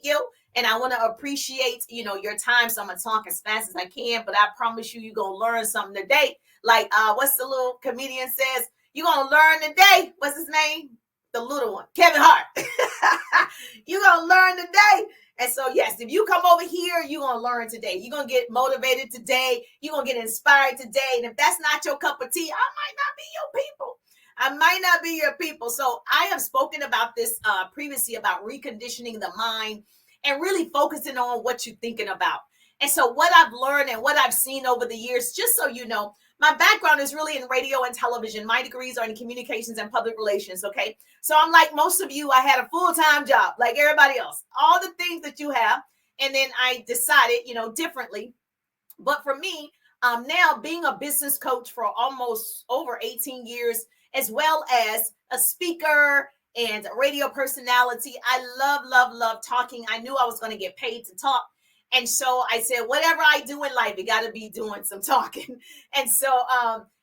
you and I want to appreciate, your time. So I'm gonna talk as fast as I can, but I promise you're gonna learn something today. Like what's the little comedian says? You're gonna learn today. What's his name? The little one, Kevin Hart. You're gonna learn today. And so, yes, if you come over here, you're gonna learn today. You're gonna get motivated today. You're gonna get inspired today. And if that's not your cup of tea, I might not be your people. I might not be your people. So I have spoken about this previously about reconditioning the mind and really focusing on what you're thinking about. And so what I've learned and what I've seen over the years, just so you know, my background is really in radio and television. My degrees are in communications and public relations, okay? So I'm like most of you, I had a full-time job like everybody else, all the things that you have. And then I decided, differently. But for me, now being a business coach for almost over 18 years, as well as a speaker and a radio personality, I love talking. I knew I was going to get paid to talk. And so I said, whatever I do in life, you got to be doing some talking. And so,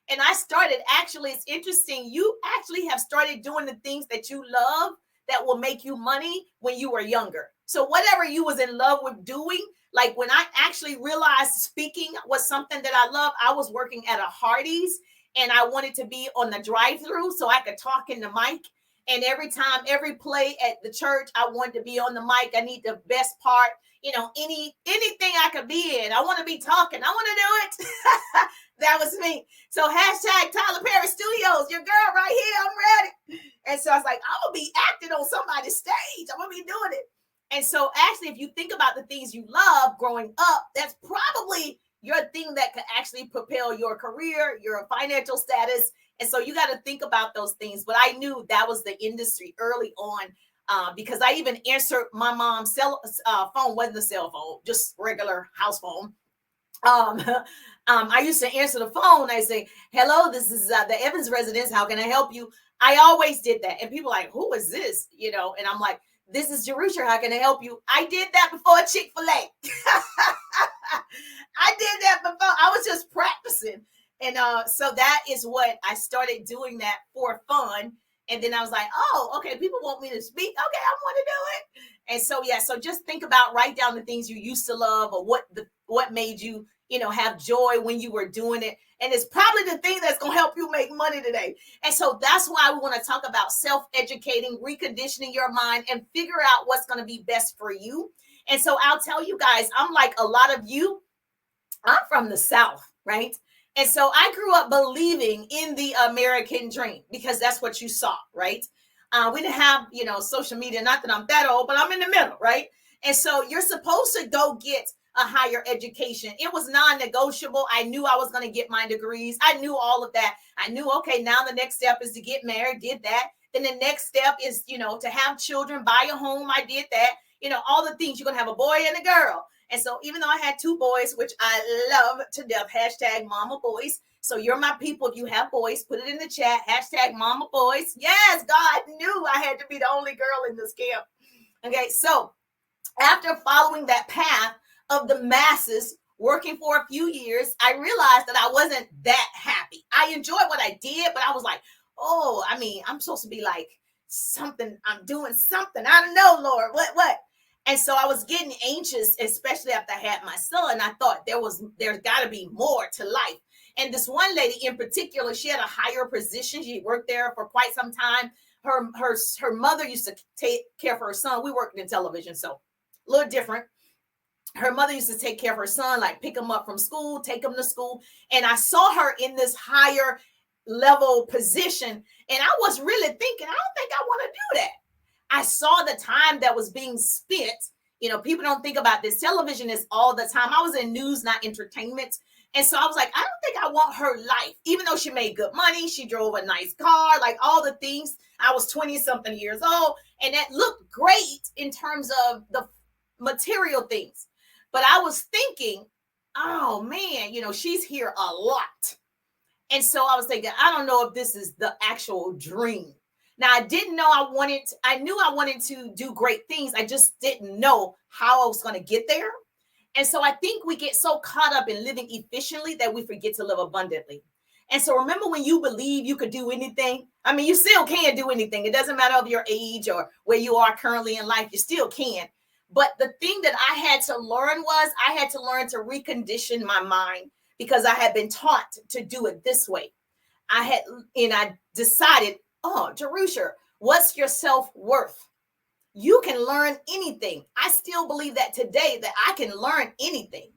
and I started, actually, it's interesting. You actually have started doing the things that you love that will make you money when you were younger. So whatever you was in love with doing, like when I actually realized speaking was something that I love, I was working at a Hardee's and I wanted to be on the drive-through so I could talk in the mic. And every time, every play at the church, I wanted to be on the mic. I need the best part. Anything I could be in. I want to be talking. I want to do it. That was me. So hashtag Tyler Perry Studios, your girl right here. I'm ready. And so I was like, I'm going to be acting on somebody's stage. I'm going to be doing it. And so actually, if you think about the things you love growing up, that's probably your thing that could actually propel your career, your financial status. And so you got to think about those things. But I knew that was the industry early on. Because I even answered my mom's phone, wasn't a cell phone, just regular house phone. I used to answer the phone. I say, hello, this is the Evans residence. How can I help you? I always did that. And people are like, who is this? And I'm like, this is Jerusha. How can I help you? I did that before Chick-fil-A. I did that before. I was just practicing. And so that is what I started doing that for fun. And then I was like, oh, okay, people want me to speak. Okay, I want to do it. And so, yeah, so just think about, write down the things you used to love or what made you, have joy when you were doing it. And it's probably the thing that's going to help you make money today. And so that's why we want to talk about self-educating, reconditioning your mind, and figure out what's going to be best for you. And so I'll tell you guys, I'm like a lot of you, I'm from the South, right? And so I grew up believing in the American dream because that's what you saw, right? We didn't have, social media, not that I'm that old, but I'm in the middle, right? And so you're supposed to go get a higher education. It was non-negotiable. I knew I was going to get my degrees. I knew all of that. I knew, okay, now the next step is to get married, did that. Then the next step is, to have children, buy a home. I did that. All the things. You're going to have a boy and a girl. And so even though I had two boys, which I love to death, hashtag mama boys. So you're my people. If you have boys, put it in the chat, hashtag mama boys. Yes, God knew I had to be the only girl in this camp. Okay, so after following that path of the masses, working for a few years, I realized that I wasn't that happy. I enjoyed what I did, but I was like, I'm supposed to be like something. I'm doing something. I don't know, Lord, what? And so I was getting anxious, especially after I had my son. I thought there's got to be more to life. And this one lady in particular, she had a higher position. She worked there for quite some time. Her mother used to take care of her son. We worked in television, so a little different. Her mother used to take care of her son, like pick him up from school, take him to school. And I saw her in this higher level position. And I was really thinking, I don't think I want to do that. I saw the time that was being spent. People don't think about this. Television is all the time. I was in news, not entertainment. And so I was like, I don't think I want her life. Even though she made good money, she drove a nice car, like all the things. I was 20-something years old. And that looked great in terms of the material things. But I was thinking, oh, man, she's here a lot. And so I was thinking, I don't know if this is the actual dream. Now, I didn't know I knew I wanted to do great things. I just didn't know how I was going to get there. And so I think we get so caught up in living efficiently that we forget to live abundantly. And so remember when you believe you could do anything? I mean, you still can do anything. It doesn't matter of your age or where you are currently in life. You still can. But the thing that I had to learn was I had to learn to recondition my mind because I had been taught to do it this way. I decided, oh, Jerusha, what's your self-worth? You can learn anything. I still believe that today, that I can learn anything.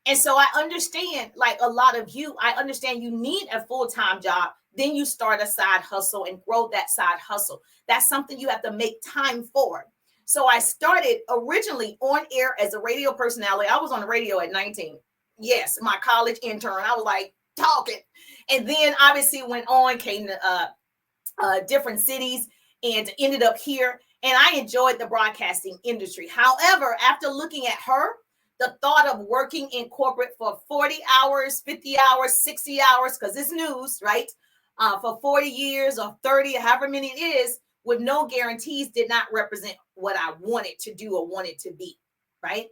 And so I understand, like a lot of you, I understand you need a full-time job. Then you start a side hustle and grow that side hustle. That's something you have to make time for. So I started originally on air as a radio personality. I was on the radio at 19. Yes, my college intern. I was like talking. And then obviously went on, came to different cities and ended up here. And I enjoyed the broadcasting industry. However, after looking at her, the thought of working in corporate for 40 hours, 50 hours, 60 hours, because it's news, right? For 40 years or 30, however many it is, with no guarantees, did not represent what I wanted to do or wanted to be, right?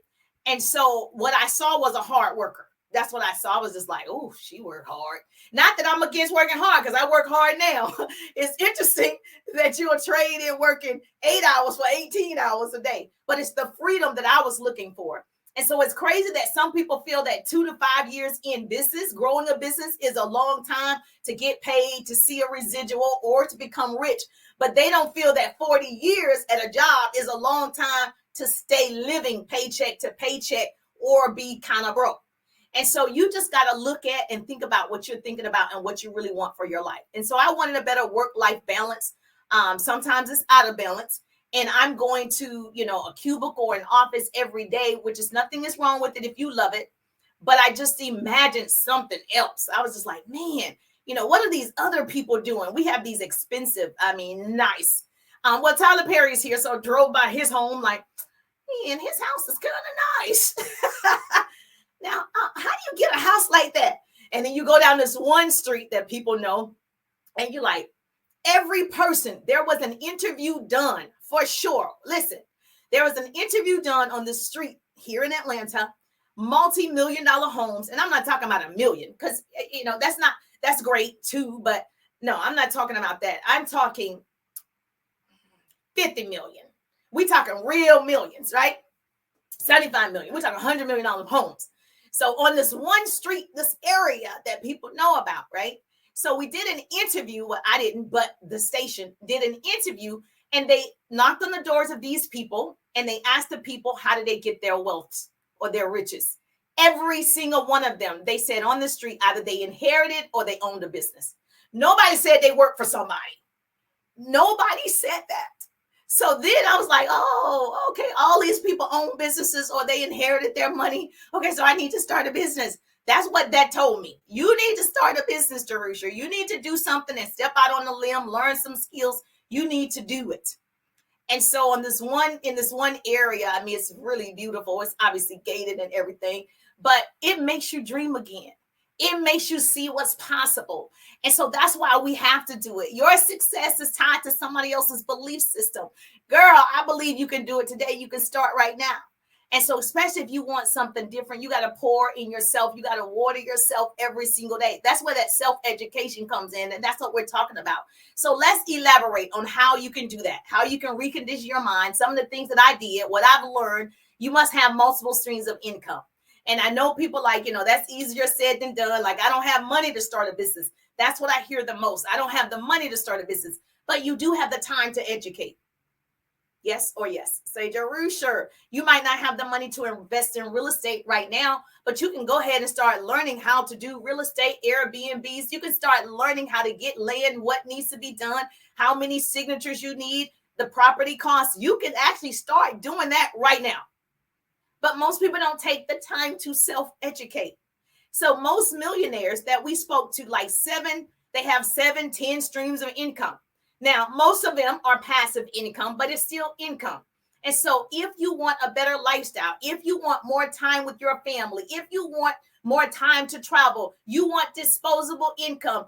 And so what I saw was a hard worker. That's what I saw. I was just like, oh, she worked hard. Not that I'm against working hard, because I work hard now. It's interesting that you'll trade in working 8 hours for 18 hours a day, but it's the freedom that I was looking for. And so it's crazy that some people feel that 2 to 5 years in business, growing a business, is a long time to get paid, to see a residual, or to become rich. But they don't feel that 40 years at a job is a long time to stay living paycheck to paycheck or be kind of broke. And so you just got to look at and think about what you're thinking about and what you really want for your life. And so I wanted a better work-life balance. Sometimes it's out of balance. And I'm going to, a cubicle or an office every day, which is nothing is wrong with it if you love it. But I just imagined something else. I was just like, man, what are these other people doing? We have these expensive, nice. Well, Tyler Perry's here, so I drove by his home like, man, his house is kind of nice. Now, how do you get a house like that? And then you go down this one street that people know, and you're like, every person, there was an interview done for sure. Listen, there was an interview done on the street here in Atlanta, multi-million-dollar homes. And I'm not talking about a million, because, that's great too. But no, I'm not talking about that. I'm talking 50 million. We talking real millions, right? 75 million. We're talking $100 million homes. So on this one street, this area that people know about, right? So we did an interview. Well, I didn't, but the station did an interview, and they knocked on the doors of these people, and they asked the people, how did they get their wealth or their riches? Every single one of them, they said on the street, either they inherited or they owned a business. Nobody said they worked for somebody. Nobody said that. So then I was like, oh, okay, all these people own businesses or they inherited their money. Okay, so I need to start a business. That's what that told me. You need to start a business, Jerusha. You need to do something and step out on the limb, learn some skills. You need to do it. And so in this one area, it's really beautiful. It's obviously gated and everything, but it makes you dream again. It makes you see what's possible. And so that's why we have to do it. Your success is tied to somebody else's belief system. Girl, I believe you can do it today. You can start right now. And so especially if you want something different, you got to pour in yourself. You got to water yourself every single day. That's where that self-education comes in. And that's what we're talking about. So let's elaborate on how you can do that, how you can recondition your mind. Some of the things that I did, what I've learned, you must have multiple streams of income. And I know people like, that's easier said than done. Like, I don't have money to start a business. That's what I hear the most. I don't have the money to start a business, but you do have the time to educate. Yes or yes. Say, Jerusha, you might not have the money to invest in real estate right now, but you can go ahead and start learning how to do real estate, Airbnbs. You can start learning how to get land, what needs to be done, how many signatures you need, the property costs. You can actually start doing that right now. But most people don't take the time to self-educate. So most millionaires that we spoke to, like they have 7, 10 streams of income. Now, most of them are passive income, but it's still income. And so if you want a better lifestyle, if you want more time with your family, if you want more time to travel, you want disposable income,